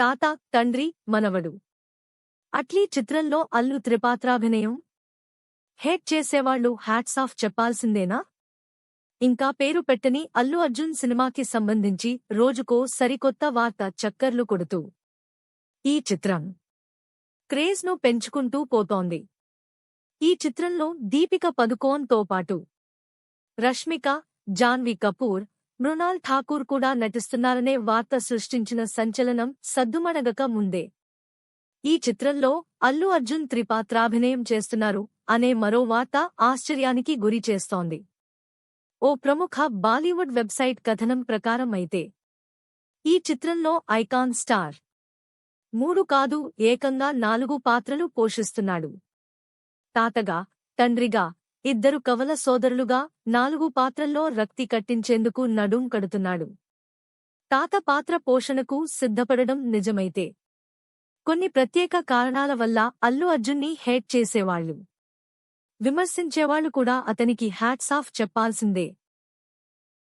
తాత, తండ్రి, మనవడు. అట్లీ చిత్రంలో అల్లు త్రిపాత్రాభినయం. హేట్ చేసేవాళ్లు హ్యాట్స్ ఆఫ్ చెప్పాల్సిందేనా? ఇంకా పేరు పెట్టని అల్లు అర్జున్ సినిమాకి సంబంధించి రోజుకో సరికొత్త వార్త చక్కర్లు కొడుతూ ఈ చిత్రం క్రేజ్ను పెంచుకుంటూ పోతోంది. ఈ చిత్రంలో దీపిక పదుకోన్తో పాటు రష్మిక, జాన్వీ కపూర్, మృణాల్ ఠాకూర్ కూడా నటిస్తున్నారనే వార్త సృష్టించిన సంచలనం సద్దుమణగక ముందే ఈ చిత్రంలో అల్లు అర్జున్ త్రిపాత్రాభినయం చేస్తున్నారు అనే మరో వార్త ఆశ్చర్యానికి గురి చేస్తోంది. ఓ ప్రముఖ బాలీవుడ్ వెబ్సైట్ కథనం ప్రకారం అయితే ఈ చిత్రంలో ఐకాన్ స్టార్ 3 కాదు ఏకంగా 4 పాత్రలు పోషిస్తున్నాడు. తాతగా, తండ్రిగా, 2 కవల సోదరులుగా 4 పాత్రల్లో రక్తి కట్టించేందుకు నడుం కడుతున్నాడు. తాత పాత్ర పోషణకు సిద్ధపడడం నిజమైతే కొన్ని ప్రత్యేక కారణాల వల్ల అల్లు అర్జున్ని హేట్ చేసేవాళ్లు, విమర్శించేవాళ్లు కూడా అతనికి హ్యాట్స్ ఆఫ్ చెప్పాల్సిందే.